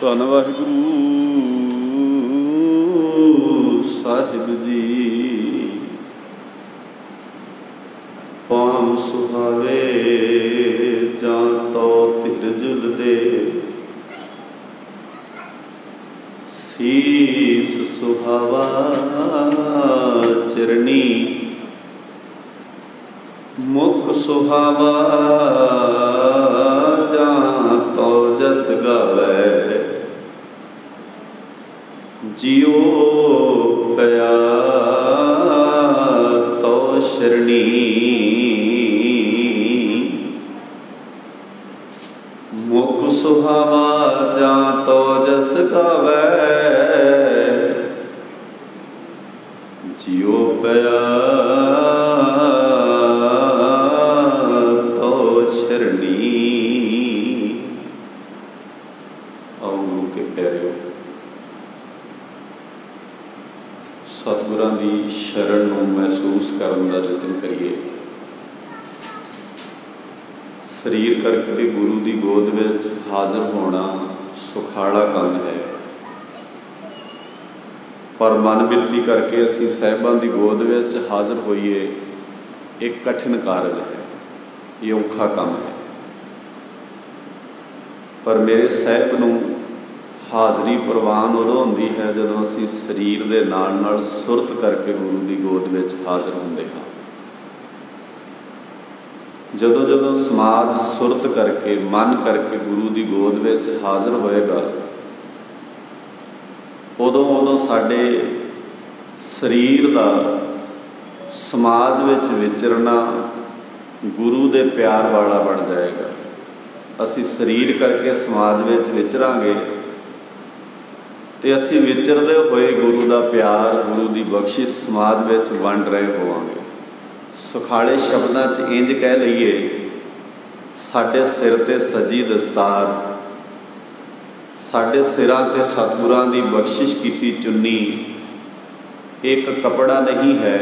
ਧੰਨ ਵਾਹਿਗੁਰੂ ਸਾਹਿਬ ਜੀ। ਪਾਮ ਸੁਹਾਵੇ ਜਾਂ ਤੋ ਧਿਰ ਜੁਲਦੇ, ਸੀਸ ਸੁਹਾਵਾ ਚਰਣੀ, ਮੁਖ ਸੁਹਾਵਾ ਜਾਂ ਤੋ ਜਸ ਗਾਵੇ। ਜਿਉ ਪਿਆ ਤੋ ਸ਼ਰਣੀ, ਮੁਖ ਸੁਹਾਵਾ ਜਾਂ ਤੋ ਜਸ ਗਾਵੇ। ਜਿਉ ਪਿਆ ਤੋ ਸ਼ਰਣੀ। ਆਓ ਗੁਰੂ ਕੇ ਪਿਆਰਿਓ, ਸਤਿਗੁਰਾਂ ਦੀ ਸ਼ਰਨ ਨੂੰ ਮਹਿਸੂਸ ਕਰਨ ਦਾ ਯਤਨ ਕਰੀਏ। ਸਰੀਰ ਕਰਕੇ ਗੁਰੂ ਦੀ ਗੋਦ ਵਿੱਚ ਹਾਜ਼ਰ ਹੋਣਾ ਸੁਖਾਲਾ ਕੰਮ ਹੈ, ਪਰ ਮਨ ਬਿਰਤੀ ਕਰਕੇ ਅਸੀਂ ਸਾਹਿਬਾਂ ਦੀ ਗੋਦ ਵਿੱਚ ਹਾਜ਼ਰ ਹੋਈਏ, ਇਹ ਕਠਿਨ ਕਾਰਜ ਹੈ, ਇਹ ਔਖਾ ਕੰਮ ਹੈ। ਪਰ ਮੇਰੇ ਸਾਹਿਬ ਨੂੰ ਹਾਜ਼ਰੀ ਪ੍ਰਵਾਨ ਉਦੋਂ ਹੁੰਦੀ ਹੈ ਜਦੋਂ ਅਸੀਂ ਸਰੀਰ ਦੇ ਨਾਲ ਨਾਲ ਸੁਰਤ ਕਰਕੇ ਗੁਰੂ ਦੀ ਗੋਦ ਵਿੱਚ ਹਾਜ਼ਰ ਹੁੰਦੇ ਹਾਂ। ਜਦੋਂ ਜਦੋਂ ਸਮਾਜ ਸੁਰਤ ਕਰਕੇ, ਮਨ ਕਰਕੇ ਗੁਰੂ ਦੀ ਗੋਦ ਵਿੱਚ ਹਾਜ਼ਰ ਹੋਏਗਾ, ਉਦੋਂ ਸਾਡੇ ਸਰੀਰ ਦਾ ਸਮਾਜ ਵਿੱਚ ਵਿਚਰਨਾ ਗੁਰੂ ਦੇ ਪਿਆਰ ਵਾਲਾ ਬਣ ਜਾਏਗਾ। ਅਸੀਂ ਸਰੀਰ ਕਰਕੇ ਸਮਾਜ ਵਿੱਚ ਵਿਚਰਾਂਗੇ ਤੇ ਅਸੀਂ ਵਿਚਰਦੇ ਹੋਏ ਗੁਰੂ ਦਾ ਪਿਆਰ, ਗੁਰੂ ਦੀ ਬਖਸ਼ਿਸ਼ ਸਮਾਜ ਵਿੱਚ ਵੰਡ ਰਹੇ ਹੋਵਾਂਗੇ। ਸੁਖਾਲੇ ਸ਼ਬਦਾਂ 'ਚ ਇੰਝ ਕਹਿ ਲਈਏ, ਸਾਡੇ ਸਿਰ 'ਤੇ ਸਜੀ ਦਸਤਾਰ, ਸਾਡੇ ਸਿਰਾਂ 'ਤੇ ਸਤਿਗੁਰਾਂ ਦੀ ਬਖਸ਼ਿਸ਼ ਕੀਤੀ ਚੁੰਨੀ ਇੱਕ ਕੱਪੜਾ ਨਹੀਂ ਹੈ,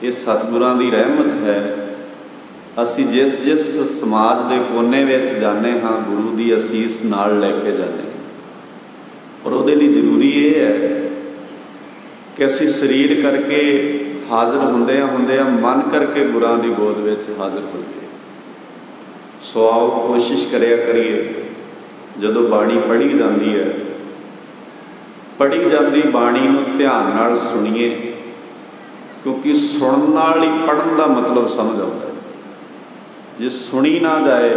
ਇਹ ਸਤਿਗੁਰਾਂ ਦੀ ਰਹਿਮਤ ਹੈ। ਅਸੀਂ ਜਿਸ ਜਿਸ ਸਮਾਜ ਦੇ ਕੋਨੇ ਵਿੱਚ ਜਾਂਦੇ ਹਾਂ, ਗੁਰੂ ਦੀ ਅਸੀਸ ਨਾਲ ਲੈ ਕੇ ਜਾਂਦੇ ਹਾਂ। ਪਰ ਉਹਦੇ ਲਈ ਜ਼ਰੂਰੀ ਇਹ ਹੈ ਕਿ ਅਸੀਂ ਸਰੀਰ ਕਰਕੇ ਹਾਜ਼ਰ ਹੁੰਦਿਆਂ ਮਨ ਕਰਕੇ ਗੁਰਾਂ ਦੀ ਗੋਦ ਵਿੱਚ ਹਾਜ਼ਰ ਹੋਈਏ। ਸੋ ਆਓ ਕੋਸ਼ਿਸ਼ ਕਰਿਆ ਕਰੀਏ, ਜਦੋਂ ਬਾਣੀ ਪੜ੍ਹੀ ਜਾਂਦੀ ਹੈ, ਪੜ੍ਹੀ ਜਾਂਦੀ ਬਾਣੀ ਨੂੰ ਧਿਆਨ ਨਾਲ ਸੁਣੀਏ, ਕਿਉਂਕਿ ਸੁਣਨ ਨਾਲ ਹੀ ਪੜ੍ਹਨ ਦਾ ਮਤਲਬ ਸਮਝ ਆਉਂਦਾ ਹੈ। ਜੇ ਸੁਣੀ ਨਾ ਜਾਏ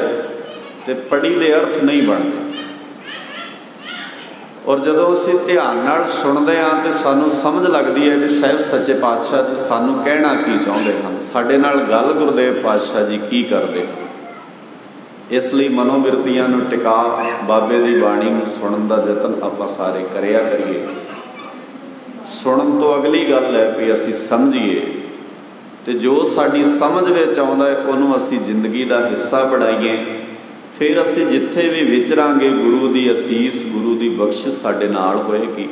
ਤੇ ਪੜ੍ਹੀ ਦੇ ਅਰਥ ਨਹੀਂ ਬਣਦੇ। ਔਰ ਜਦੋਂ ਅਸੀਂ ਧਿਆਨ ਨਾਲ ਸੁਣਦੇ ਹਾਂ ਤਾਂ ਸਾਨੂੰ ਸਮਝ ਲੱਗਦੀ ਹੈ ਕਿ ਸਾਹਿਬ ਸੱਚੇ ਪਾਤਸ਼ਾਹ ਜੀ ਸਾਨੂੰ ਕਹਿਣਾ ਕੀ ਚਾਹੁੰਦੇ ਹਨ, ਸਾਡੇ ਨਾਲ ਗੱਲ ਗੁਰਦੇਵ ਪਾਤਸ਼ਾਹ ਜੀ ਕੀ ਕਰਦੇ ਹਨ। ਇਸ ਲਈ ਮਨੋਬਿਰਤੀਆਂ ਨੂੰ ਟਿਕਾ ਬਾਬੇ ਦੀ ਬਾਣੀ ਨੂੰ ਸੁਣਨ ਦਾ ਯਤਨ ਆਪਾਂ ਸਾਰੇ ਕਰਿਆ ਕਰੀਏ। ਸੁਣਨ ਤੋਂ ਅਗਲੀ ਗੱਲ ਹੈ ਕਿ ਅਸੀਂ ਸਮਝੀਏ, ਤੇ ਜੋ ਸਾਡੀ ਸਮਝ ਵਿੱਚ ਆਉਂਦਾ ਹੈ ਉਹਨੂੰ ਅਸੀਂ ਜ਼ਿੰਦਗੀ ਦਾ ਹਿੱਸਾ ਬਣਾਈਏ। ਫਿਰ ਅਸੀਂ ਜਿੱਥੇ ਵੀ ਵਿਚਰਾਂਗੇ ਗੁਰੂ ਦੀ ਅਸੀਸ, ਗੁਰੂ ਦੀ ਬਖਸ਼ਿਸ਼ ਸਾਡੇ ਨਾਲ ਹੋਏਗੀ।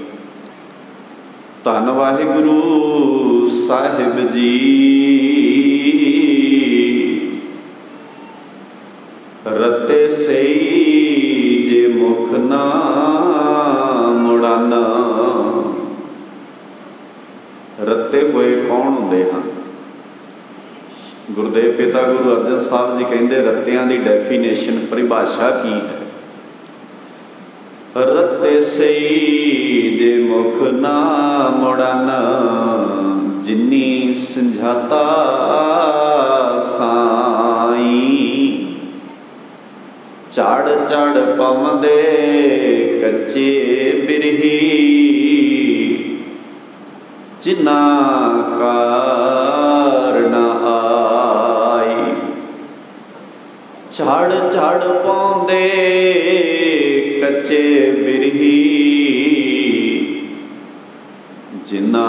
ਧੰਨ ਵਾਹਿਗੁਰੂ ਸਾਹਿਬ ਜੀ। ਰਤੇ ਸਈ ਜੇ ਮੁਖ ਨਾ ਮੁੜਾਨਾ। ਰਤੇ ਹੋਏ ਕੌਣ ਹੁੰਦੇ ਹਨ? ਗੁਰਦੇਵ ਪਿਤਾ ਗੁਰੂ ਅਰਜਨ ਸਾਹਿਬ ਜੀ ਕਹਿੰਦੇ, ਰੱਤਿਆਂ ਦੀ ਡੈਫੀਨੇਸ਼ਨ, ਪਰਿਭਾਸ਼ਾ ਕੀ ਹੈ? ਰਤੇ ਸਈ ਜੇ ਮੁਖ ਨਾ ਮੁੜਾਨਾ, ਜਿਨੀ ਸੰਝਾਤਾ ਸਾਈ। ਝੜ ਝੜ ਪਮਦੇ ਕੱਚੇ ਬਿਰਹੀ, ਜਿਨਾ ਕਾਰਨ ਆਈ। ਝੜ ਝੜ ਪਾਉਂਦੇ ਕੱਚੇ ਬਿਰਹੀ, ਜਿਨਾ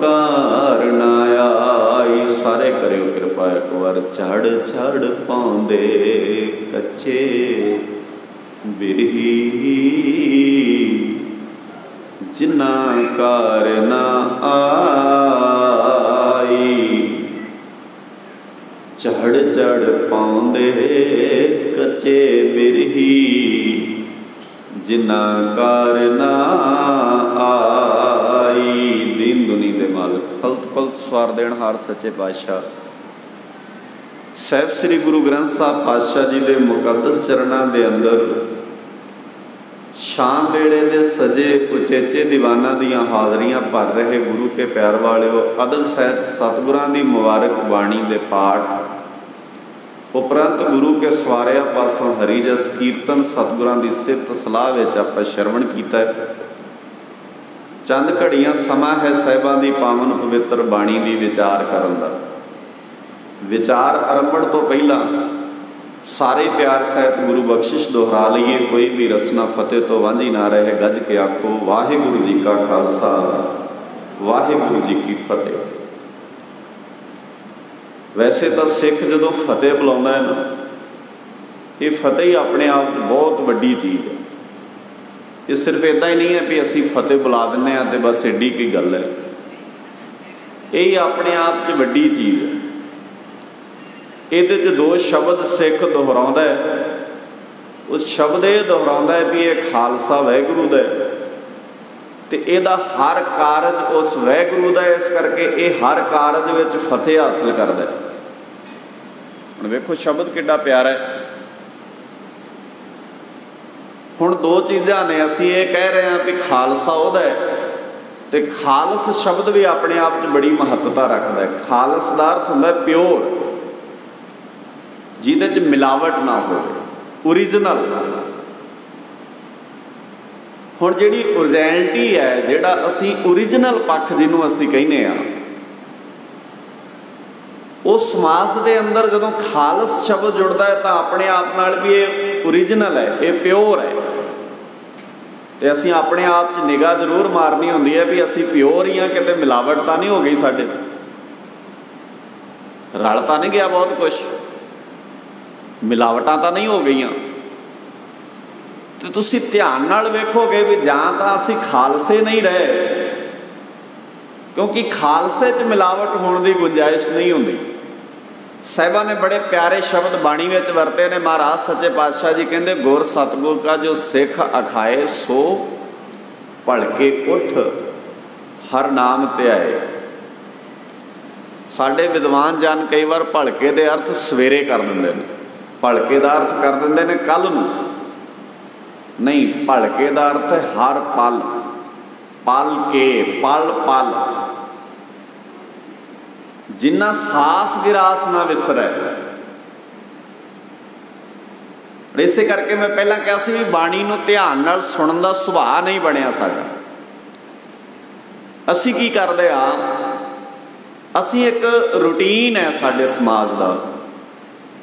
ਕਾਰਨ ਆਈ। ਸਾਰੇ ਕਰਿਓ ਕਿਰਪਾ ਇੱਕ ਵਾਰ। ਝੜ ਝੜ ਪਾਉਂਦੇ ਕੱਚੇ ਬਿਰਹੀ, ਜਿਨਾ ਕਾਰਨ ਆਈ। ਝੜ ਝੜ ਪਾਉਂਦੇ ਕੱਚੇ ਬਿਰਹੀ, जिन्ना कार ना आई। दीन दुनी दे मालक खलत पलत सवार देनहार सच्चे पातशाह साहिब श्री गुरु ग्रंथ साहब पातशाह जी के मुकद्दस चरणों के अंदर शाम वेले दे सजे उचेचे दीवाना दियां हाज़रियां भर रहे गुरु के प्यार वालिओ, अदब सहित सतगुरां दी मुबारक बाणी दे पाठ उपरंत गुरु के सवारिया पासों हरी जस कीर्तन सतगुरां दी सिफत सलाह विच आपां श्रवण कीता। चंद घड़ियां समा है साहिबां दी पावन पवित्र बाणी दी विचार करन दा। विचार आरंभण तो पहला सारे प्यार सहित गुरु बख्शिश दोहरा लीए, कोई भी रसना फतेह तो वांझी ना रहे। गज के आखो वाहिगुरु जी का खालसा वाहिगुरु जी की फतेह। वैसे तो सिख जदों फतेह बुलाउंदा है ना, ये फतेह ही अपने आप बहुत वड्डी चीज़ है। ये सिर्फ इदा ही नहीं है भी असी फतेह बुला दिंने तो बस एडी की गल है, यही अपने आप च वड्डी चीज़ है। ये दो शब्द सिख दोहराउंदा है, उस शब्द ये दोहराउंदा है भी ये खालसा वाहिगुरू दा है ते इहदा हर कारज उस वाहिगुरू दा है, इस करके ये हर कारज विच फतेह हासिल करदा है। हुण वेखो शब्द किड्डा प्यारा है। हुण दो चीज़ां ने, असीं ये कह रहे हैं भी खालसा उहदा है ते खालस शब्द भी अपने आप च बड़ी महत्ता रखता है। खालस दा अर्थ हुंदा है प्योर, जिहदे च मिलावट ना हो, ओरिजिनल। हुण जिहड़ी ओरिजिनलिटी है, जिहड़ा असी ओरिजिनल पक्ष जिन्हों असी कहने आ, उस समाज के अंदर जदों खालस शब्द जुड़ता है तो अपने आप नाल भी ये ओरिजिनल है, ये प्योर है। तो असी अपने आप च निगाह जरूर मारनी होंदी है भी असी प्योर ही हाँ, किते मिलावट तो नहीं हो गई, साडे च रल तो नहीं गया बहुत कुछ, मिलावटां तो नहीं हो गई। तो तुसी ध्यान नाल वेखोगे भी जां तां असी खालसे नहीं रहे, क्योंकि खालसे च मिलावट होने की गुंजाइश नहीं होंदी। साहिबा ने बड़े प्यारे शब्द बाणी में वरते ने। महाराज सच्चे पातशाह जी कहते गुर सतगुर का जो सिख अखाए सो भड़के उठ हर नाम त्याए। साडे विद्वान जन कई बार भड़के दे अर्थ सवेरे कर देंदे ने, भड़के का अर्थ कर देंदे ने कल नूं। नहीं, भड़के का अर्थ है हर पल, पल के पल पल, जिन्ना सास गिरास ना विसरै। इसे करके मैं पहला कहा सी भी बाणी नूं ध्यान नाल सुनन दा सुभाअ नहीं बनिया साडा। असी की करदे आ, असी एक रूटीन है साडे समाज दा,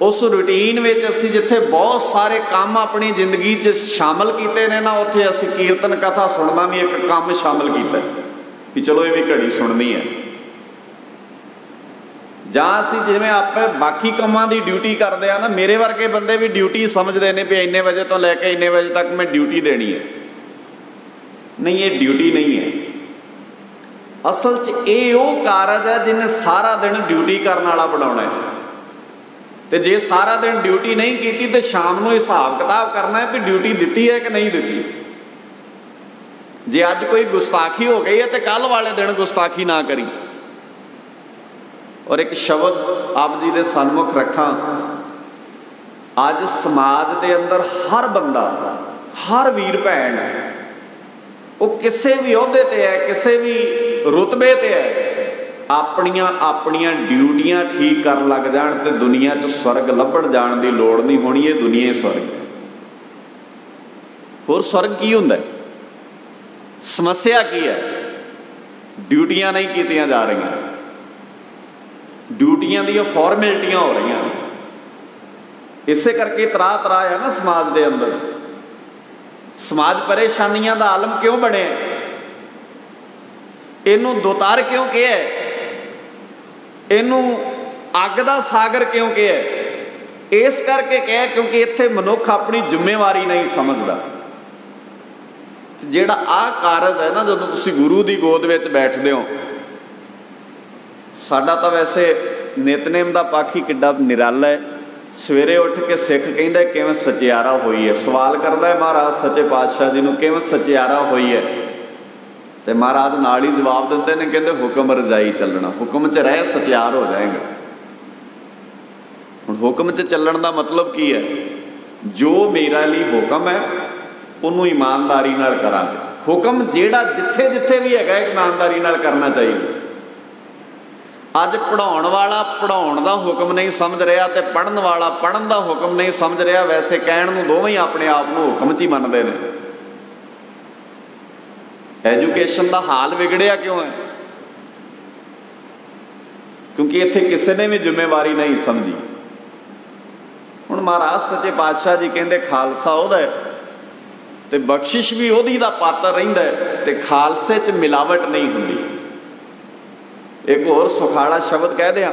उस रूटीन में असी जिथे बहुत सारे काम अपनी जिंदगी च शामिल किए ने ना, उत्थे असी कीर्तन कथा सुनना भी एक काम शामिल किया कि चलो ये भी घड़ी सुननी है। जां असी जिवें आप बाकी कामां दी ड्यूटी करते हैं ना, मेरे वर्गे बंदे भी ड्यूटी समझते हैं भी इन्ने बजे तो लैके इन्ने बजे तक मैं ड्यूटी देनी है। नहीं, ये ड्यूटी नहीं है। असल च ये वो कारज है जिन्हें सारा दिन ड्यूटी करने वाला बनाना है। तो जे सारा दिन ड्यूटी नहीं की तो शाम को हिसाब किताब करना है भी ड्यूटी दी है कि नहीं दी। जे अज कोई गुस्ताखी हो गई है तो कल वाले दिन गुस्ताखी ना करी। और एक शब्द आप जी के सन्मुख रखा, अज समाज के अंदर हर बंदा, हर वीर भैन वो किसी भी ओहदे ते है, किसी भी रुतबे ते है, अपनियां अपनियां ड्यूटियां ठीक कर लग जान तो दुनिया च स्वर्ग लभण जाण की लोड़ नहीं होनी। ये दुनिया ही स्वर्ग है। होर स्वर्ग की हुंदा है? समस्या की है? ड्यूटियां नहीं कीतियां जा रही, ड्यूटियां दी फॉर्मेलिटियां हो रही। इसे करके तराह तराह है ना समाज के अंदर। समाज परेशानियां का आलम क्यों बने? इनू दोतार क्यों कहा? इनू अग दा सागर क्यों कहा? इस करके कहा क्योंकि इत्थे मनुख अपनी जिम्मेवारी नहीं समझदा। जिहड़ा आ कारज है ना, जदों तुसीं गुरु की गोद में बैठते हो, साडा तो वैसे नितनेम का पक्ष ही किड्डा निराला है। सवेरे उठ के सिख कहता किवें सचियारा होई है, सवाल करता है महाराज सच्चे पातशाह जी नूं किवें सचियारा होई है। तो महाराज नाल ही जवाब दिंदे ने, कहते हुक्म रजाई चलना, हुक्म च रह सचियार हो जाएगा। हुण हुक्म च चलण दा मतलब की है, जो मेरे लिए हुक्म है उन्होंने ईमानदारी नाल करांगे। हुक्म जिहड़ा जिथे जिथे भी है ईमानदारी नाल करना चाहिए। अज पढ़ाउण वाला पढ़ाउण दा हुक्म नहीं समझ रहा, तो पढ़न वाला पढ़न दा हुक्म नहीं समझ रहा। वैसे कहण नूं दोवें ही अपने आप नूं हुक्म च ही मनदे ने। एजुकेशन का हाल विगड़िया क्यों है? क्योंकि इत्थे किसी ने भी जिम्मेवारी नहीं समझी। हुण महाराज सच्चे पातशाह जी कहते खालसा उहदा है ते बख्शिश भी उहदी दा पात्र रहिंदा है, ते खालसे च मिलावट नहीं हुंदी। एक होर सुखाड़ा शब्द कह दिया,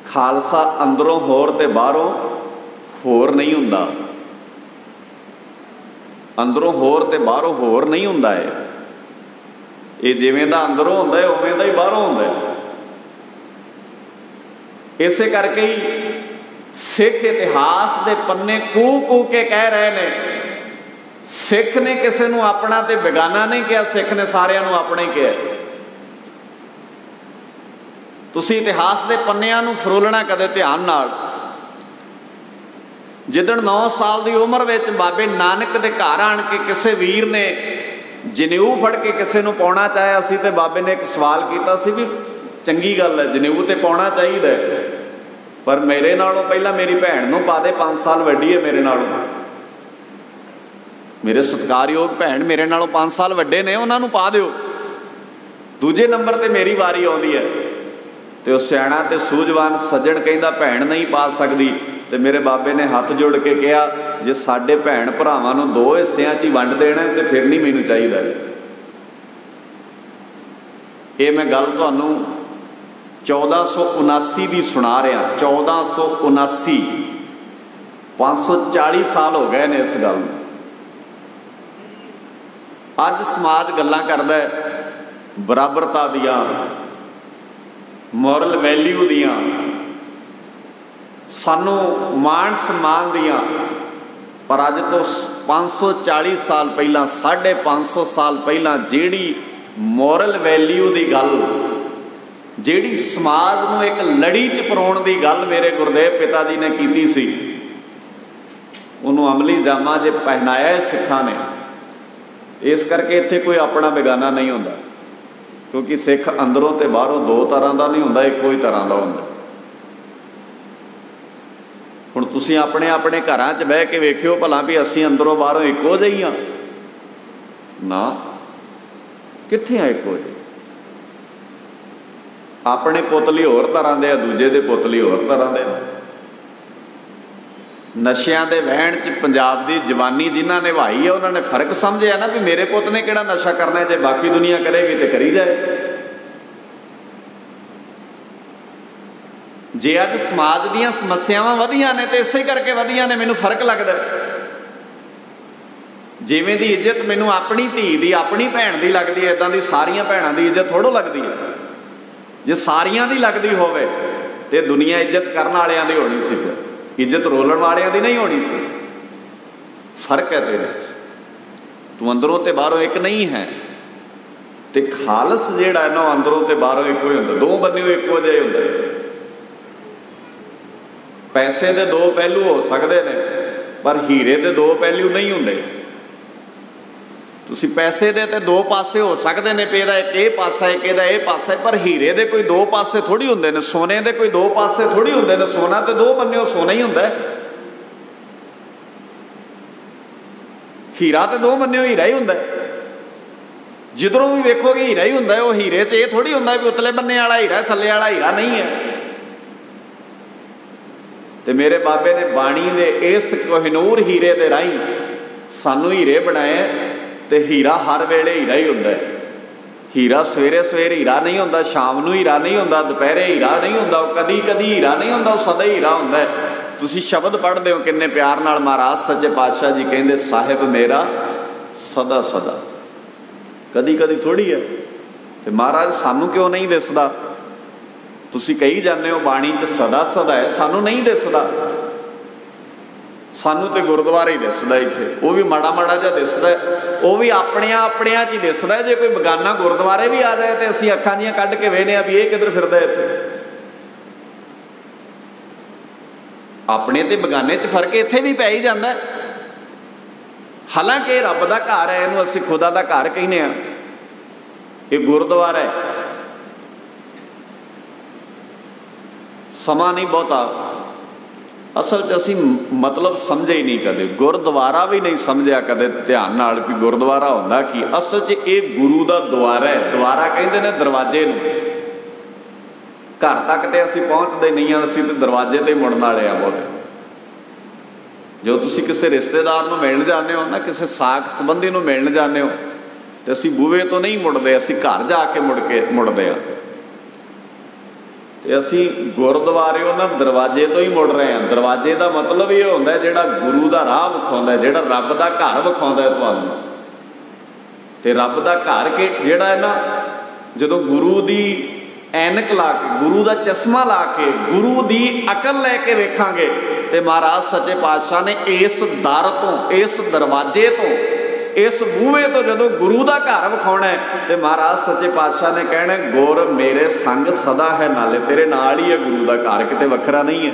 खालसा अंदरों होर ते बाहरों होर नहीं हुंदा। अंदरों होर ते बाहरों होर नहीं हुंदा है। ये जिवें दा अंदरों हुंदा है उवें दा ही बाहरों हुंदा है। इसे करके ही सिख इतिहास के पन्ने कू कू के कह रहे ने, सिख ने किसी नूं अपना ते बेगाना नहीं कहा, सिख ने सारिਆਂ नूं अपना ही कहा। तुसीं इतिहास के पन्निਆਂ नूं फरोलना कदे ध्यान नाल। जिदण 9 साल की उम्र में बाबे नानक के घर आण के किसी वीर ने जनेऊ फड़ के किसी नूं पाउणा चाहिया सी, ते बाबे ने एक सवाल किया सी भी चंगी गल है जनेऊ तो पाउणा चाहिए, पर मेरे नालों पहला मेरी भैन नूं पा दे, 5 साल वड्डी है मेरे नालों, मेरे सत्कारयोग भैन मेरे नालों 5 साल वड्डे ने, उन्हां नूं पा दिओ। दूजे नंबर ते मेरी वारी आउंदी है, तो सियाणा ते सूझवान सज्जण कहंदा भैन नहीं पा सकदी। तो मेरे बाबे ने हाथ जोड़ के कहा, जे साडे भैन भरावां नूं 2 हिस्सिਆਂ 'ਚ ही वंड देना तो फिर नहीं मैनूं चाहीदा। ये मैं गल तुहानूं 1479 की सुना रहा। 1479 540 साल हो गए ने इस गल नूं। अज समाज गल्लां करदा है बराबरता दियां, मॉरल वैल्यू दियां, सानू मान सम्मान दियां, पर अज तो 540 साल पहला 550 साल पहला जिहड़ी मॉरल वैल्यू की गल, जिहड़ी समाज नूं एक लड़ी च परोण की गल मेरे गुरदेव पिता जी ने कीती सी, उन्होंने अमली जामा जे पहनाया है सिखां ने। इस करके इत्थे कोई अपना बेगाना नहीं होंदा, क्योंकि सिख अंदरों ते बाहरों 2 तरह का नहीं होंदा, इक्को ही तरह का होंदा। हुण तुसीं अपने अपने घरां 'च बह के वेखिओ भला भी असीं अंदरों बाहरों इक्को जिहे हां ना, कित्थे आ इक्को जिहे? अपने पुतली होर तरह दे, दूजे दे पुतली होर तरह दे। नशियां दे वहण 'च पंजाब दी जवानी जिन्हां ने निभाई है, उन्होंने फर्क समझिया ना भी मेरे पुत ने किहड़ा नशा करना है, जे बाकी दुनिया करेगी तो करी जाए। जे अज समाज दीयां समस्यावां वधियां ने तो इसे करके वधियां ने, मैनूं फर्क लगदा। जिवें दी इज्जत मैनूं अपनी धी दी अपनी भैन दी लगदी है, इदां दी सारियां भैणां दी इज्जत थोड़ो लगदी है। जे सारियां दी लगदी होवे ते दुनिया इज्जत करन वालियां दी होनी सी, फिर इज्जत रोलण वालियां दी नहीं होनी सी। फर्क है तेरे च, तू अंदरों ते बाहरों एक नहीं है। ते खालस जिहड़ा है ना अंदरों ते बाहरों इक्को ही हुंदा, 2 बन्निओ इक्को जिहा हुंदा। पैसे के 2 पहलू हो सकते हैं, पर हीरे के 2 पहलू नहीं होंगे। तुसीं पैसे दे ते 2 पासे हो सकते हैं, पे दा एक ये पासा एक इहदा ये पासा है, पर हीरे दे कोई 2 पासे थोड़ी होंदे ने, सोने दे कोई 2 पासे थोड़ी होंदे ने। सोना तो 2 बन्निओ सोना ही होंदा है, हीरा तो 2 बन्निओ हीरा ही होंदा है। जिधरों भी वेखोगे हीरा ही होंदा है। वो हीरे च ये थोड़ी होंदा भी उतले बन्ने वाला हीरा थल्ले वाला हीरा नहीं है। तो मेरे बाबे ने बाणी दे इस कोहिनूर हीरे दे राही सानू हीरे बनाए, तो हीरा हर वेले हीरा ही होंदा है। हीरा सवेरे सवेरे हीरा नहीं होंदा, शाम नूं हीरा नहीं होंदा, दोपहरे हीरा नहीं होंदा, कदी कदी हीरा नहीं होंदा, सदा हीरा होंदा है। तुसीं शब्द पढ़दे हो किन्ने प्यार नाल, महाराज सच्चे पातशाह जी कहंदे साहिब मेरा सदा सदा, कदी कदी थोड़ी है। तो महाराज सानू क्यों नहीं दिसदा? तुसीं कही जाते हो बाणी च सदा सदा है, सानू नहीं दिसदा। सानू तो गुरुद्वारा ही दिसदा, इत्थे वो भी माड़ा माड़ा जिहा दिसदा, वो भी अपनिया अपनिया च ही दिसदा। जे कोई बगाना गुरुद्वारे भी आ जाए तो असीं अखां जिहां कढ के वेखने भी ये किधर फिरदा इत्थे। अपने ते बगाने च फर्क इत्थे भी पै ही जांदा। हालांकि रब दा घर है, इहनूं असीं खुदा दा घर कहने आ, ये गुरुद्वारा है। समा नहीं बहुता, असल च असीं मतलब समझे ही नहीं कदे, गुरुद्वारा भी नहीं समझिया कदे ध्यान नाल भी गुरुद्वारा हुंदा की। असल च ये गुरु दा द्वारा है। द्वारा कहंदे ने दरवाजे नूं। घर तक तो असीं पहुँचते नहीं हाँ, असीं तो दरवाजे ते मुड़न वाले आ बहुत। जो तुसीं किसी रिश्तेदार नूं मिलण जाते हो ना, किसी साक संबंधी नूं मिलण जाते हो तो असीं बूहे तो नहीं मुड़ते, असीं घर जाके मुड़ते हैं। तो असीं गुरुद्वारे उन्हां दरवाजे तो ही मुड़ रहे हैं। दरवाजे का मतलब ये होंदा है जिहड़ा गुरु का राह विखाउंदा है, जिहड़ा रब का घर विखाउंदा है तुहानूं। ते रब का घर के जिहड़ा है ना, जदों गुरु की ऐनक ला के, गुरु का चश्मा ला के, गुरु की अकल लैके वेखांगे तो महाराज सच्चे पातशाह ने इस दर तो, इस दरवाजे तो, इस बूहे तो जदों गुरु का घर विखाउणा है तो महाराज सच्चे पातशाह ने कहना गुर मेरे संग सदा है, नाले तेरे नाल ही है गुरु का घर, किते वखरा नहीं है।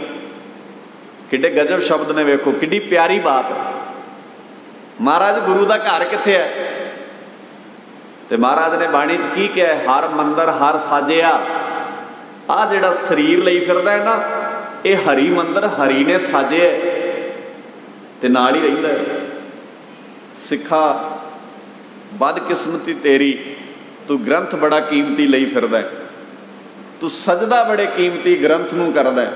किड्डे गजब शब्द ने, वेखो किड्डी प्यारी बात है। महाराज गुरु का घर कित्थे है? तो महाराज ने बाणी च की कहा, हर मंदिर हर साजिया। आ जिहड़ा शरीर लई फिरदा है ना, ये हरी मंदिर हरी ने साजे ते नाल ही रहिंदा है। सिखा बदकिस्मती तेरी, तू ग्रंथ बड़ा कीमती लई फिरदा है, तू सजदा बड़े कीमती ग्रंथ नूं करदा है,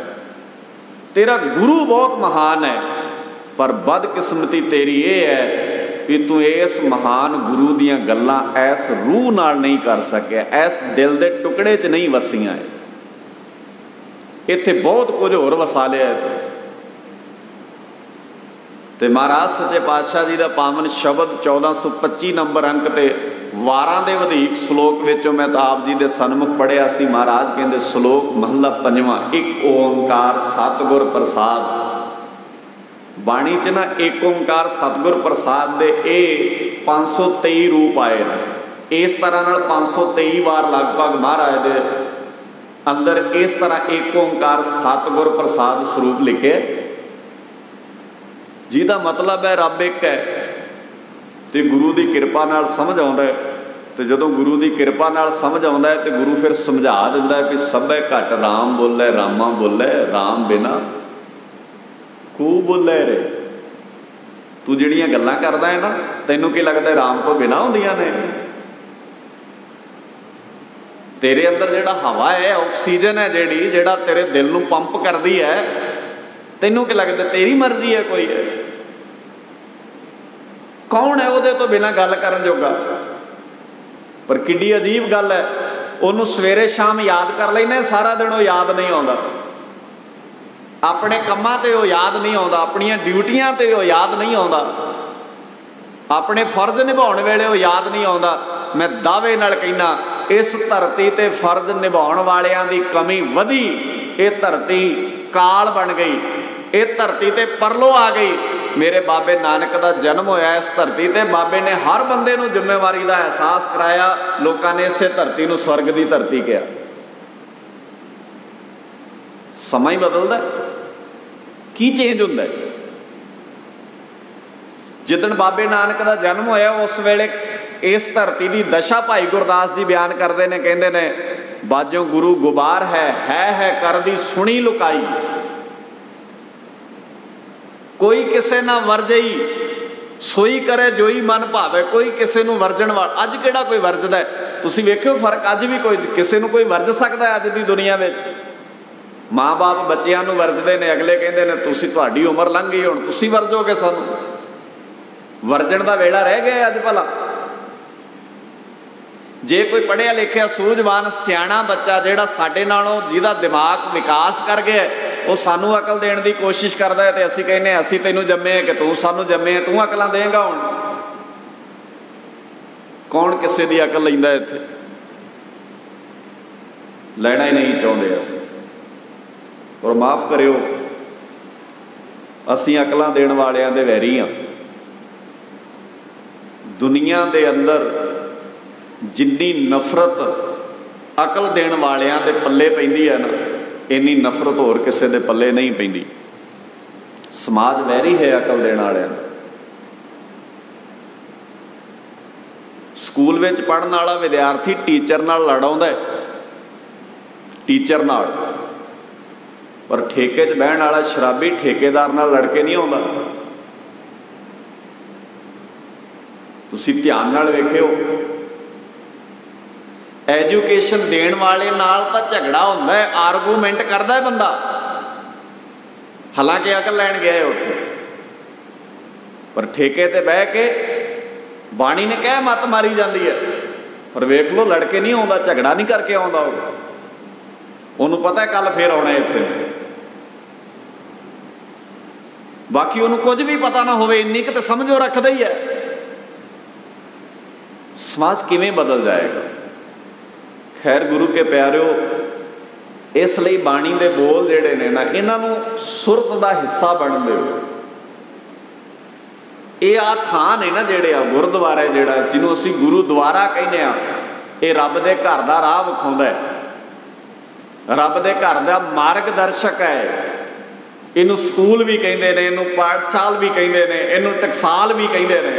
तेरा गुरु बहुत महान है, पर बदकिस्मती तेरी ये है कि तू इस महान गुरु दियां गल्लां ऐस रूह नाल नहीं कर सकिया, ऐस दिल दे टुकड़े च नहीं वसीआं है। इत्थे बहुत कुछ होर वसा लिया है। तो महाराज सच्चे पातशाह जी का पावन शब्द 1425 नंबर अंक ते 12 के वधीक श्लोक विचों मैं तो आप जी के सन्मुख पढ़िया सी। महाराज कहते श्लोक महला पंजवां, एक ओंकार सतगुर प्रसाद। बाणी च ना एक ओंकार सतगुर प्रसाद दे ए 523 रूप आए हैं। इस तरह नाल 523 बार लगभग महाराज दे अंदर इस तरह एक ओंकार सतगुर प्रसाद स्वरूप लिखे, जिहदा मतलब है रब एक है। तो गुरु की कृपा नाल समझ आउंदा है। तो जदों गुरु की कृपा नाल समझ आउंदा है तो गुरु फिर समझा दिंदा है कि सभै घट राम बोले, रामा बोले, राम बिना कू बोले रे। तू जिहड़ियां गल्लां करदा है ना, तैनूं की लगदा है राम तो बिना हुंदियां ने? तेरे अंदर जिहड़ा हवा है, ऑक्सीजन है, जिहड़ा तेरे दिल नूं पंप करदी है, तैनूं की लगदा तेरी मर्जी है कोई है? कौन है उहदे तो बिना गल करन जोगा? पर किड्डी अजीब गल है, उहनूं सवेरे शाम याद कर लैने, सारा दिन वो याद नहीं आउंदा। अपने कम्मां ते वो याद नहीं आउंदा, अपनियां ड्यूटियां ते वो याद नहीं आउंदा, अपने फर्ज निभाउण वेले वो याद नहीं आउंदा। मैं दावे नाल कहना, इस धरती ते फर्ज निभाउण वालियां दी कमी वधी। ये धरती काल बन गई, ये धरती ते परलो आ गई। मेरे बाबे नानक का जन्म होया इस धरती ते, बाबे ने हर बंदे नूं जिम्मेवारी का एहसास कराया। लोगों ने इसे धरती नूं स्वर्ग की धरती कहा। समा ही बदलदा, की चेंज हुंदा है? जिदन बाबे नानक का जन्म होया उस वेले इस धरती की दशा भाई गुरदास जी बयान करते हैं, कहते हैं बाजों गुरु गुबार है कर दी सुनी लुकाई। कोई किसे ना वरजई, सोई करे जोई मन भावे, कोई किसे नूं वर्जण वाला। अज किहड़ा कोई वर्जदा है? तुसीं वेखियो फर्क, अज भी कोई किसे नूं कोई वर्ज सकदा है? अज दी दुनिया में माँ बाप बच्चों नूं वर्जदे ने, अगले कहंदे ने तुसीं तुहाडी उमर लंघ गई, हुण तुसीं वर्जोगे सानूं। वर्जण दा वेला रह गया अज भला? जे कोई पढ़िया लिखिया सूझवान सियाणा बच्चा जिहड़ा साडे नालों जिहदा दिमाग विकास कर गया, वो सानू अकल देने की कोशिश करता है, तो असीं कहने असीं तैनूं जम्मे कि तू सानू जम्मे, तू अकलां देगा? हुण कौन किसे की अकल लैंदा इत्थे? ਲੈਣਾ ਹੀ ਨਹੀਂ ਚਾਹੁੰਦੇ ਅਸੀਂ। ਔਰ ਮਾफ़ ਕਰਿਓ, ਅਸੀਂ ਅਕਲਾਂ ਦੇਣ ਵਾਲਿਆਂ ਦੇ ਵੈਰੀ ਹਾਂ। ਦੁਨੀਆ ਦੇ ਅੰਦਰ ਜਿੰਨੀ ਨਫ਼ਰਤ ਅਕਲ ਦੇਣ ਵਾਲਿਆਂ ਦੇ ਪੱਲੇ ਪੈਂਦੀ ਹੈ ਨਾ, ਇੰਨੀ ਨਫ਼ਰਤ ਹੋਰ ਕਿਸੇ ਦੇ ਪੱਲੇ ਨਹੀਂ ਪੈਂਦੀ। ਸਮਾਜ ਵੈਰੀ ਹੈ ਅਕਲ ਦੇਣ ਵਾਲਿਆਂ ਦਾ। ਸਕੂਲ ਵਿੱਚ ਪੜ੍ਹਨ ਵਾਲਾ ਵਿਦਿਆਰਥੀ ਟੀਚਰ ਨਾਲ ਲੜ ਆਉਂਦਾ ਹੈ, ਟੀਚਰ ਨਾਲ, ਪਰ ਠੇਕੇ 'ਚ ਬਹਿਣ ਵਾਲਾ ਸ਼ਰਾਬੀ ਠੇਕੇਦਾਰ ਨਾਲ ਲੜ ਕੇ ਨਹੀਂ ਆਉਂਦਾ। ਤੁਸੀਂ ਧਿਆਨ ਨਾਲ ਵੇਖਿਓ, ਐਜੂਕੇਸ਼ਨ ਦੇਣ ਵਾਲੇ ਨਾਲ ਤਾਂ ਝਗੜਾ ਹੁੰਦਾ ਹੈ, ਆਰਗੂਮੈਂਟ ਕਰਦਾ ਹੈ ਬੰਦਾ, ਹਾਲਾਂਕਿ ਅਕਲ ਲੈਣ ਗਿਆ ਹੈ ਉੱਥੇ, ਪਰ ਠੇਕੇ ਤੇ ਬਹਿ ਕੇ ਬਾਣੀ ਨੇ ਕਹਿ ਮੱਤ ਮਾਰੀ ਜਾਂਦੀ ਹੈ, ਪਰ ਵੇਖ ਲਓ ਲੜ ਕੇ ਨਹੀਂ ਆਉਂਦਾ, ਝਗੜਾ ਨਹੀਂ ਕਰਕੇ ਆਉਂਦਾ। ਉਹਨੂੰ ਪਤਾ ਕੱਲ ਫੇਰ ਆਉਣਾ ਇੱਥੇ। ਬਾਕੀ ਉਹਨੂੰ ਕੁਝ ਵੀ ਪਤਾ ਨਾ ਹੋਵੇ, ਇੰਨੀ ਕੁ ਤਾਂ ਸਮਝੋ ਰੱਖਦਾ ਹੀ ਹੈ। ਸਮਾਜ ਕਿਵੇਂ ਬਦਲ ਜਾਏਗਾ? ਖੈਰ ਗੁਰੂ ਕੇ ਪਿਆਰਿਓ, ਇਸ ਲਈ ਬਾਣੀ ਦੇ ਬੋਲ ਜਿਹੜੇ ਨੇ ਨਾ, ਇਹਨਾਂ ਨੂੰ ਸੁਰਤ ਦਾ ਹਿੱਸਾ ਬਣਨ ਦਿਓ। ਇਹ ਆ ਥਾਂ ਨੇ ਨਾ ਜਿਹੜੇ ਆ ਗੁਰਦੁਆਰੇ, ਜਿਹੜਾ ਜਿਹਨੂੰ ਅਸੀਂ ਗੁਰੂਦੁਆਰਾ ਕਹਿੰਦੇ ਆ, ਇਹ ਰੱਬ ਦੇ ਘਰ ਦਾ ਰਾਹ ਵਿਖਾਉਂਦਾ ਹੈ, ਰੱਬ ਦੇ ਘਰ ਦਾ ਮਾਰਗਦਰਸ਼ਕ ਹੈ। ਇਹਨੂੰ ਸਕੂਲ ਵੀ ਕਹਿੰਦੇ ਨੇ, ਇਹਨੂੰ ਪਾਠਸ਼ਾਲ ਵੀ ਕਹਿੰਦੇ ਨੇ, ਇਹਨੂੰ ਟਕਸਾਲ ਵੀ ਕਹਿੰਦੇ ਨੇ।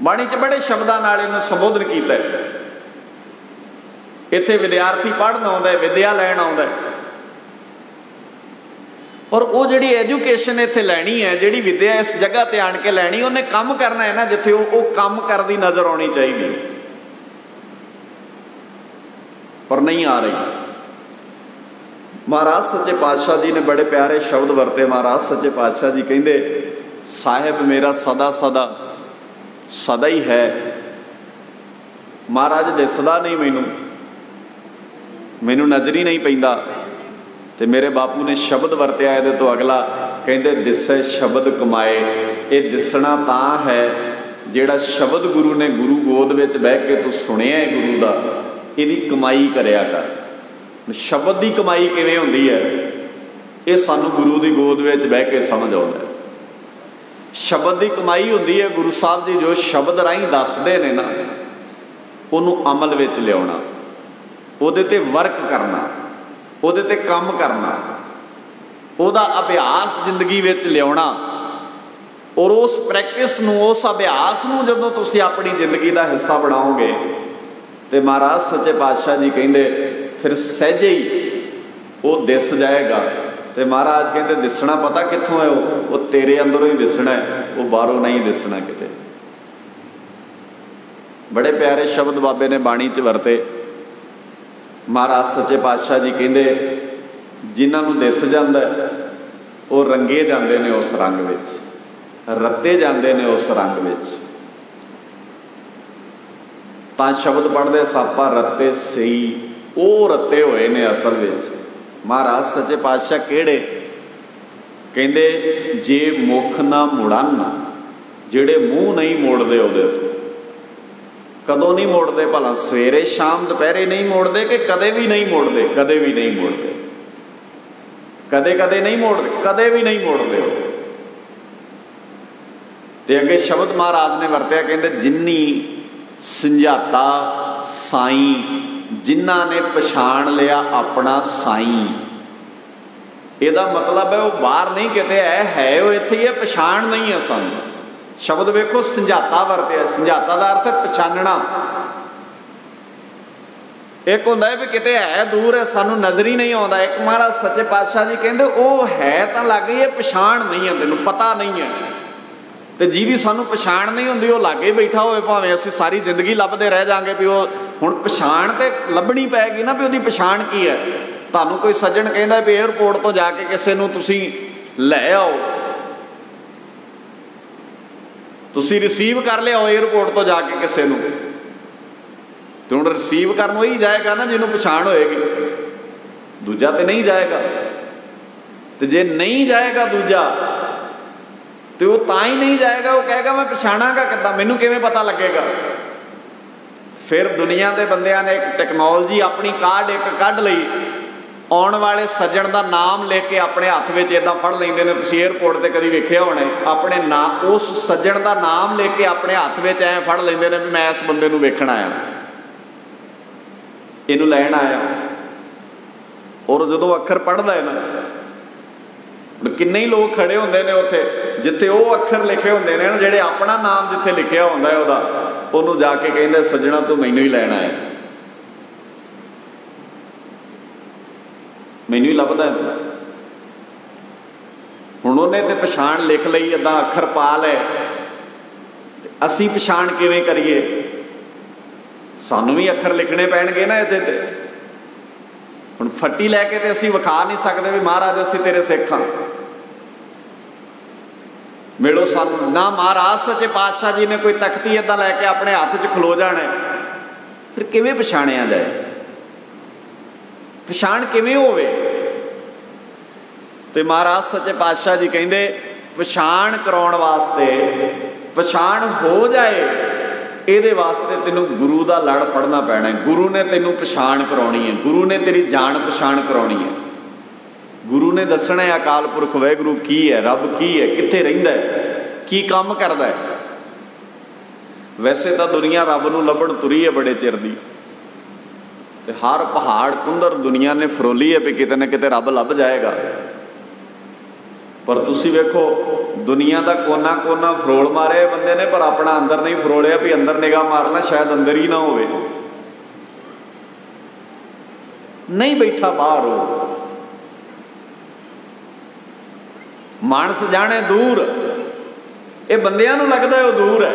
ਬਾਣੀ 'ਚ ਬੜੇ ਸ਼ਬਦਾਂ ਨਾਲ ਇਹਨੂੰ ਸੰਬੋਧਨ ਕੀਤਾ ਹੈ। ਇੱਥੇ ਵਿਦਿਆਰਥੀ ਪੜ੍ਹਨ ਆਉਂਦਾ, ਵਿਦਿਆ ਲੈਣ ਆਉਂਦਾ, ਔਰ ਉਹ ਜਿਹੜੀ ਐਜੂਕੇਸ਼ਨ ਇੱਥੇ ਲੈਣੀ ਹੈ, ਜਿਹੜੀ ਵਿਦਿਆ ਇਸ ਜਗ੍ਹਾ ਤੇ ਆਣ ਕੇ ਲੈਣੀ, ਉਹਨੇ ਕੰਮ ਕਰਨਾ ਹੈ ਨਾ ਜਿੱਥੇ ਉਹ ਕੰਮ ਕਰਦੀ ਨਜ਼ਰ ਆਉਣੀ ਚਾਹੀਦੀ, ਪਰ ਨਹੀਂ ਆ ਰਹੀ। ਮਹਾਰਾਜ ਸੱਚੇ ਪਾਤਸ਼ਾਹ ਜੀ ਨੇ ਬੜੇ ਪਿਆਰੇ ਸ਼ਬਦ ਵਰਤੇ। ਮਹਾਰਾਜ ਸੱਚੇ ਪਾਤਸ਼ਾਹ ਜੀ ਕਹਿੰਦੇ, ਸਾਹਿਬ ਮੇਰਾ ਸਦਾ ਸਦਾ ਸਦਾ ਹੀ ਹੈ। ਮਹਾਰਾਜ ਦਿਸਦਾ ਨਹੀਂ ਮੈਨੂੰ ਨਜ਼ਰ ਹੀ ਨਹੀਂ ਪੈਂਦਾ। ਤੇ ਮੇਰੇ ਬਾਪੂ ਨੇ ਸ਼ਬਦ ਵਰਤਿਆ ਇਹਦੇ ਤੋਂ ਅਗਲਾ, ਕਹਿੰਦੇ ਦਿਸੈ ਸ਼ਬਦ ਕਮਾਏ। ਇਹ ਦਿਸਣਾ ਤਾਂ ਹੈ ਜਿਹੜਾ ਸ਼ਬਦ ਗੁਰੂ ਨੇ ਗੁਰੂ ਗੋਦ ਵਿੱਚ ਬਹਿ ਕੇ ਤੂੰ ਸੁਣਿਆ ਹੈ ਗੁਰੂ ਦਾ, ਇਹਦੀ ਕਮਾਈ ਕਰਿਆ ਕਰ। ਸ਼ਬਦ ਦੀ ਕਮਾਈ ਕਿਵੇਂ ਹੁੰਦੀ ਹੈ, ਇਹ ਸਾਨੂੰ ਗੁਰੂ ਦੀ ਗੋਦ ਵਿੱਚ ਬਹਿ ਕੇ ਸਮਝ ਆਉਂਦਾ। ਸ਼ਬਦ ਦੀ ਕਮਾਈ ਹੁੰਦੀ ਹੈ, ਗੁਰੂ ਸਾਹਿਬ ਜੀ ਜੋ ਸ਼ਬਦ ਰਾਹੀਂ ਦੱਸਦੇ ਨੇ ਨਾ, ਉਹਨੂੰ ਅਮਲ ਵਿੱਚ ਲਿਆਉਣਾ, ਉਹਦੇ ਤੇ ਵਰਕ ਕਰਨਾ, ਉਹਦੇ ਤੇ ਕੰਮ ਕਰਨਾ, ਉਹਦਾ ਅਭਿਆਸ ਜ਼ਿੰਦਗੀ ਵਿੱਚ ਲਿਆਉਣਾ। ਔਰ ਉਸ ਪ੍ਰੈਕਟਿਸ ਨੂੰ, ਉਸ ਅਭਿਆਸ ਨੂੰ ਜਦੋਂ ਤੁਸੀਂ ਆਪਣੀ ਜ਼ਿੰਦਗੀ ਦਾ ਹਿੱਸਾ ਬਣਾਓਗੇ, ਤੇ ਮਹਾਰਾਜ ਸੱਚੇ ਪਾਤਸ਼ਾਹ ਜੀ ਕਹਿੰਦੇ ਫਿਰ ਸਹਿਜੇ ਹੀ ਉਹ ਦਿਸ ਜਾਏਗਾ। ਤੇ ਮਹਾਰਾਜ ਕਹਿੰਦੇ ਦਿਸਣਾ ਪਤਾ ਕਿੱਥੋਂ ਹੈ? ਉਹ ਤੇਰੇ ਅੰਦਰੋਂ ਹੀ ਦਿਸਣਾ ਹੈ, ਉਹ ਬਾਹਰੋਂ ਨਹੀਂ ਦਿਸਣਾ ਕਿਤੇ। ਬੜੇ ਪਿਆਰੇ ਸ਼ਬਦ ਬਾਬੇ ਨੇ ਬਾਣੀ 'ਚ ਵਰਤੇ। ਮਹਾਰਾਜ ਸੱਚੇ ਪਾਤਸ਼ਾਹ ਜੀ ਕਹਿੰਦੇ ਜਿਨ੍ਹਾਂ ਨੂੰ ਦਿਸ ਜਾਂਦਾ ਉਹ ਰੰਗੇ ਜਾਂਦੇ ਨੇ ਉਸ ਰੰਗ ਵਿੱਚ, ਰੱਤੇ ਜਾਂਦੇ ਨੇ ਉਸ ਰੰਗ ਵਿੱਚ। ਤਾਂ ਸ਼ਬਦ ਪੜ੍ਹਦੇ ਸਾਪਾ ਰੱਤੇ ਸਹੀ, ਉਹ ਰੱਤੇ ਹੋਏ ਨੇ ਅਸਲ ਵਿੱਚ। ਮਹਾਰਾਜ ਸੱਚੇ ਪਾਤਸ਼ਾਹ ਕਿਹੜੇ? ਕਹਿੰਦੇ ਜੇ ਮੁਖ ਨਾ ਮੁੜਨ, ਜਿਹੜੇ ਮੂੰਹ ਨਹੀਂ ਮੋੜਦੇ ਉਹਦੇ ਤੋਂ। ਕਦੋਂ ਨਹੀਂ ਮੋੜਦੇ ਭਲਾ? ਸਵੇਰੇ ਸ਼ਾਮ ਦੁਪਹਿਰੇ ਨਹੀਂ ਮੋੜਦੇ ਕਿ ਕਦੇ ਵੀ ਨਹੀਂ ਮੋੜਦੇ? ਕਦੇ ਵੀ ਨਹੀਂ ਮੋੜਦੇ। ਕਦੇ ਕਦੇ ਨਹੀਂ ਮੋੜਦੇ, ਕਦੇ ਵੀ ਨਹੀਂ ਮੋੜਦੇ ਉਹ। ਤੇ ਅੱਗੇ ਸ਼ਬਦ ਮਹਾਰਾਜ ਨੇ ਵਰਤਿਆ, ਕਹਿੰਦੇ ਜਿੰਨੀ ਸੰਝਾਤਾ ਸਾਈਂ, ਜਿਨ੍ਹਾਂ ਨੇ ਪਛਾਣ ਲਿਆ ਆਪਣਾ ਸਾਈਂ। ਇਹਦਾ ਮਤਲਬ ਹੈ ਉਹ ਬਾਹਰ ਨਹੀਂ ਕਿਤੇ ਹੈ ਉਹ ਇੱਥੇ ਹੀ ਹੈ, ਪਛਾਣ ਨਹੀਂ ਹੈ ਸਾਨੂੰ। ਸ਼ਬਦ ਵੇਖੋ, ਸੰਝਾਤਾ ਵਰਤਿਆ। ਸੰਝਾਤਾ ਦਾ ਅਰਥ ਹੈ ਪਛਾਣਨਾ। ਇੱਕ ਹੁੰਦਾ ਹੈ ਵੀ ਕਿਤੇ ਹੈ, ਦੂਰ ਹੈ, ਸਾਨੂੰ ਨਜ਼ਰ ਹੀ ਨਹੀਂ ਆਉਂਦਾ। ਇੱਕ ਮਹਾਰਾਜ ਸੱਚੇ ਪਾਤਸ਼ਾਹ ਜੀ ਕਹਿੰਦੇ ਉਹ ਹੈ ਤਾਂ ਲੱਗ ਹੀ ਹੈ, ਪਛਾਣ ਨਹੀਂ ਹੈ, ਤੈਨੂੰ ਪਤਾ ਨਹੀਂ ਹੈ। ਤੇ ਜਿਹਦੀ ਸਾਨੂੰ ਪਛਾਣ ਨਹੀਂ ਹੁੰਦੀ, ਉਹ ਲਾਗੇ ਬੈਠਾ ਹੋਵੇ, ਭਾਵੇਂ ਅਸੀਂ ਸਾਰੀ ਜ਼ਿੰਦਗੀ ਲੱਭਦੇ ਰਹਿ ਜਾਵਾਂਗੇ ਵੀ ਉਹ ਹੁਣ ਪਛਾਣ ਤੇ ਲੱਭਣੀ ਪੈਗੀ ਨਾ ਵੀ ਉਹਦੀ ਪਛਾਣ ਕੀ ਹੈ। ਤੁਹਾਨੂੰ ਕੋਈ ਸੱਜਣ ਕਹਿੰਦਾ ਵੀ ਏਅਰਪੋਰਟ ਤੋਂ ਜਾ ਕੇ ਕਿਸੇ ਨੂੰ ਤੁਸੀਂ ਲੈ ਆਓ, ਤੁਸੀਂ ਰਿਸੀਵ ਕਰ ਲਿਆਓ ਏਅਰਪੋਰਟ ਤੋਂ ਜਾ ਕੇ ਕਿਸੇ ਨੂੰ, ਤੇ ਹੁਣ ਰਿਸੀਵ ਕਰਨ ਉਹੀ ਜਾਏਗਾ ਨਾ ਜਿਹਨੂੰ ਪਛਾਣ ਹੋਏਗੀ, ਦੂਜਾ ਤੇ ਨਹੀਂ ਜਾਏਗਾ। ਤੇ ਜੇ ਨਹੀਂ ਜਾਏਗਾ ਦੂਜਾ, ਤੇ ਉਹ ਤਾਂ ਹੀ ਨਹੀਂ ਜਾਏਗਾ, ਉਹ ਕਹੇਗਾ ਮੈਂ ਪਛਾਣਾਂਗਾ ਕਿੱਦਾਂ, ਮੈਨੂੰ ਕਿਵੇਂ ਪਤਾ ਲੱਗੇਗਾ? फिर दुनिया के बंदियां ने एक टैक्नोलॉजी अपनी कार्ड एक कढ़ लई, आने वाले सज्जण का नाम लिख के अपने हत्थ में इदा फड़ लेंदे ने। तुसीं एयरपोर्ट पर कभी वेख्या होना, अपने नाम उस सज्जण का नाम लिख के अपने हत्थ में ऐ फड़ लेंदे ने भी मैं इस बंदे नूं वेखण आया, इनू लैण आया। और जो अखर पढ़ता है ना, किन्ने ही लोग खड़े होंदे ने उत्थे जिथे वो अखर लिखे होंदे ने, जिहड़े अपना नाम जिथे लिखिया होंदा है उहनूं जाके कहिंदे सज्जणा तूं मैनूं ही लैण आया, मैनूं ही लभदा है। हुण उहने ते पछाण लिख लई, अद्दां अखर पा लै, असीं पछाण किवें करिए? सानूं भी अखर लिखने पैणगे ना इहदे ते। हुण फट्टी लैके ते असीं विखा नहीं सकदे भी महाराज असीं तेरे सिख हां, मिलो सानूं ना। महाराज सच्चे पातशाह जी ने कोई तख्ती इदां लैके अपने हत्थ 'च खलो जाना, फिर किवें पछाणिया जाए? पछाण किवें होवे? ते महाराज सच्चे पातशाह जी कहिंदे पछाण कराउण वास्ते, पछाण हो जाए ਇਹਦੇ वास्ते तेनों गुरु का लड़ फड़ना पैना है। गुरु ने तेनों पछाण कराउणी है, गुरु ने तेरी जान पछाण कराउणी है। गुरु ने दसना है अकाल पुरख वाहिगुरू की है, रब की है, कित्थे रहिंदा है, की काम करदा है। वैसे तो दुनिया रब नूं लभण तुरी है बड़े चिर दी, ते हर पहाड़ कुंदर दुनिया ने फरोली है भी किते ना किते रब लभ जाएगा। पर तुसी वेखो दुनिया का कोना कोना फरोल मारे बंदे ने, पर अपना अंदर नहीं फरोलिया भी अंदर निगाह मारना शायद अंदर ही ना होवे, नहीं बैठा बाहर हो। मानस जाने दूर, ये बंदियां नूं लगदा है वो दूर है।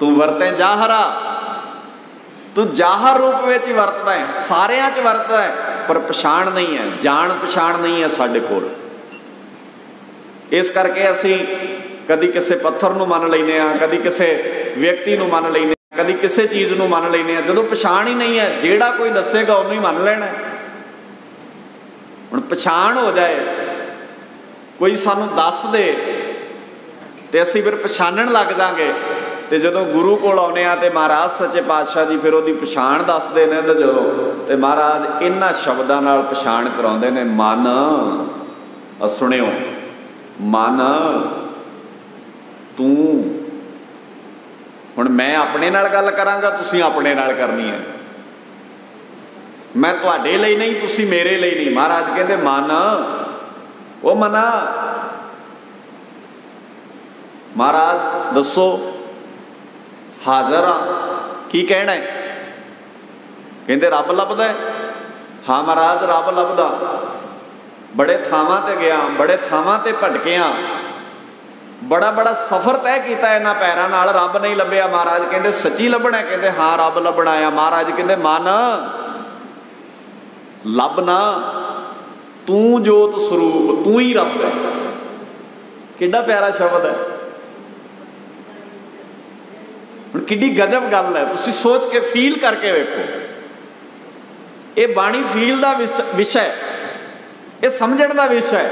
तू वरते जाहरा, तू जाहर रूप में ही वरतदा है, सारियां च वरतदा है, पर पछाण नहीं है, जान पछाण नहीं है साडे कोल। इस करके असी कदी किसी पत्थर नूं मन लैने आ, कदी किसी व्यक्ति नूं मन लैने, कदी किसी चीज़ नूं मन लैने आ। जदों पछाण ही नहीं है, जेड़ा कोई दसेगा उन्होंने ही मन लेना। हुण पछाण हो जाए, कोई सानूं दस दे ते असीं फिर पछाणन लग जांगे। ते जदों गुरु कोल आउणे आ ते महाराज सच्चे पातशाह जी फिर उहदी पछाण दसदे ने जदों, ते महाराज इन्हां शब्दां नाल पछाण कराउंदे ने। मन सुणिओ, मन तू, हुण मैं अपने नाल गल करांगा, तुसीं अपने नाल करनी है, मैं तुहाडे लई नहीं, तुसीं मेरे लई नहीं। महाराज कहंदे मन, ओ मना, महाराज दसो हाज़र हाँ, की कहना है? कहंदे रब लभदा है। हाँ महाराज रब लभदा, बड़े थावां ते गया, बड़े थावां ते भटकिया, बड़ा बड़ा सफ़र तय किया इन्हां पैरां नाल, रब नहीं लभ्या। महाराज कहंदे सच्ची लभना है? कहंदे हाँ रब लभना आ। महाराज कहंदे मन लभना, तू जोत स्वरूप, तू ही रब है। किड्डा प्यारा शब्द है, हुण किड्डी गजब गल है। तुसीं सोच के फील करके वेखो, ये बाणी फील का विषय, ये समझण का विषय।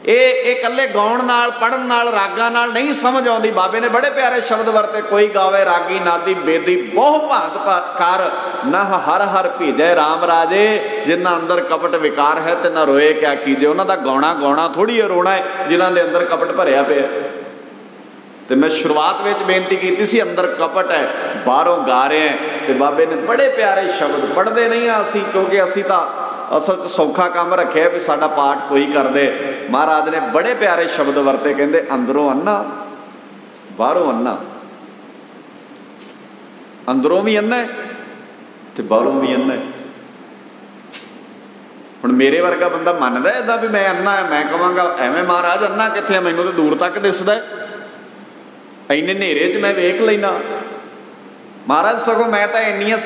ये कल्ले गाउण नाल, पढ़न नाल, रागां नाल नहीं समझ आउंदी। बाबे ने बड़े प्यारे शब्द वरते, कोई गावे रागी नादी बेदी बहु भांत कर, ना हर हर भीजे राम राजे, जिन्ना अंदर कपट विकार है ते ना रोए क्या कीजे। उन्हां दा गाउणा गाउणा थोड़ी है रोना है, जिन्हां दे अंदर कपट भरिया पिया। तो मैं शुरुआत में बेनती की सी, अंदर कपट है, बाहरों गा रहे हैं। तो बाबे ने बड़े प्यारे शब्द, पढ़ते नहीं असी, क्योंकि असी तो असल च सौखा काम रखे भी साडा पाठ कोई कर दे। महाराज ने बड़े प्यारे शब्द वरते, कहते अंदरों अन्ना बाहरों अन्ना, अंदरों भी अन्ना है तो बाहरों भी अन्ना है। हुण मेरे वर्गा बंदा मनदा इदां भी मैं अन्ना है, मैं कहांगा एवें महाराज अन्ना कित्थे, मैनूं तो दूर तक दिसदा है, इन्ने नेरे च मैं वेख लेना। महाराज सगों मैं तो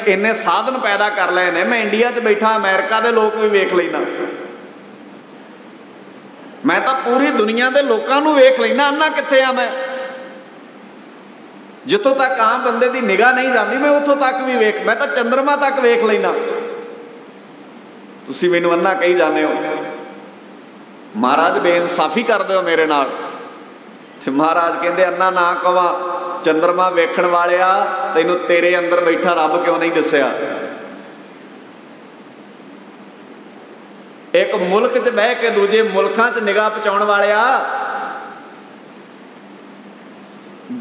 इन्ने साधन पैदा कर लए ने, मैं इंडिया च बैठा अमेरिका के लोग भी वेख लेना, मैं तो पूरी दुनिया के लोगों को वेख लेना। अन्ना कित्थे आ मैं, जितों तक आम बंदे की निगाह नहीं जाती मैं उतों तक भी वेख, मैं तो चंद्रमा तक वेख लेना। तुसीं मैनूं अन्ना कही जाने हो। महाराज बेइंसाफी कर दो मेरे नाल। ते महाराज कहते अन्ना ना कवा, चंद्रमा वेखण वालिया तैनूं तेरे अंदर बैठा रब क्यों नहीं दसिया? एक मुल्क च बह के दूजे मुल्कां च निगाह पहुंचाउण वालिया,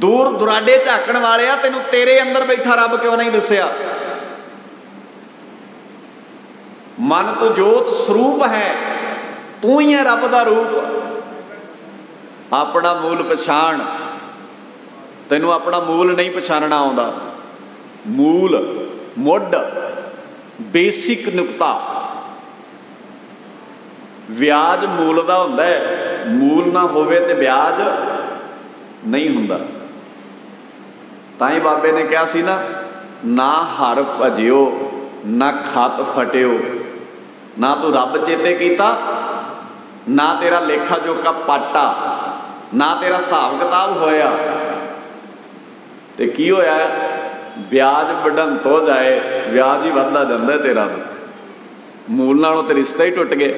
दूर दुराडे झाकण वालिया, तैनूं तेरे अंदर बैठा रब क्यों नहीं दसिया? मन तो जोत स्वरूप है, तू ही है रब का रूप। अपना मूल पछाण, तैनूं अपना मूल नहीं पछाणना आउंदा। मूल मुੱਢ बेसिक नुकता, व्याज मूल का हुंदा है, मूल ना होवे ते ब्याज नहीं हुंदा। ताई बाबे ने कहा सी ना हर भजियो ना खत फटियो, ना तू रब चेते कीता, ना तेरा लेखा जोखा पाटा, ना तेरा हिसाब किताब होया, ते की होया? ब्याज बढ़ंत हो जाए, ब्याज ही बढ़ता जाता है तेरा, तो मूल नालों ते रिश्ता ही टुट गया।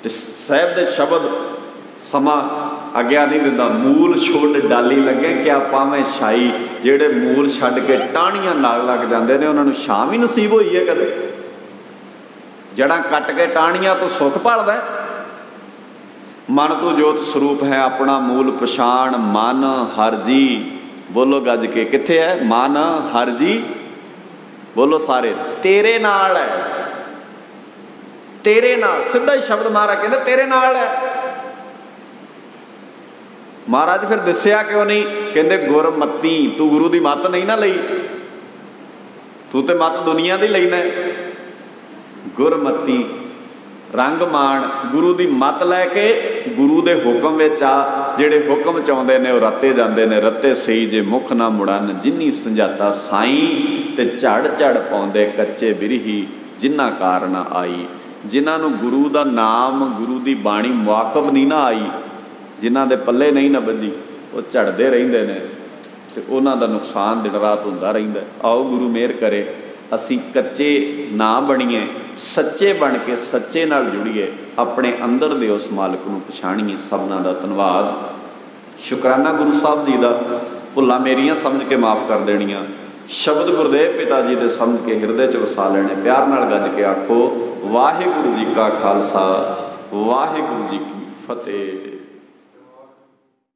ते साहब दे शब्द समा आग्या नहीं दिंदा, मूल छोड़ डाली लगे क्या पावें छाई। जेड़े मूल छड्ड के टाहणियां नाल लग जाते हैं उन्होंने छां भी नसीब होई है कदे? जड़ां कट के टाहणियां तो सुख भालदा है। मन तो जोत स्वरूप है, अपना मूल पछाण। मन हर जी, बोलो गज के, कित्थे है मन हर जी? बोलो सारे, तेरे नाल है, तेरे नाल। सीधा ही शब्द महाराज कहते तेरे नाल है। महाराज फिर दसिया क्यों नहीं? कहते गुरमती, तू गुरु की मत नहीं ना लई, तू तो मत दुनिया की लेना है। गुरमती रंग मान, गुरु की मत लैके गुरु के हुक्म विच आ। जिहड़े हुक्म चाहुंदे ने रत्ते जांदे ने। रत्ते सही जे मुख ना मुड़न, जिन्नी संजाता साईं, ते झड़ झड़ पाउंदे कच्चे बिरही, जिन्ना कारण आई। जिन्हां नूं गुरु का नाम, गुरु की बाणी मुआकब नहीं ना आई, जिन्हां दे पल्ले नहीं ना बजी, वो झड़ते रहिंदे ने, ते उन्हां दा नुकसान दिन रात हुंदा रहिंदा। आओ गुरु मेहर करे, असी कच्चे ना बणीए, सच्चे बन के सच्चे नाल जुड़ीए, अपने अंदर दे उस मालिक नूं पछाणीए। सबना दा धन्नवाद, शुकराना गुरु साहब जी दा। भुल्लां मेरियां समझ के माफ़ कर देणियां, शब्द गुरदेव पिता जी दे समझ के हिरदे च वसा लेने। प्यार नाल गज के आखो वाहिगुरू जी का खालसा, वाहिगुरू जी की फतेह।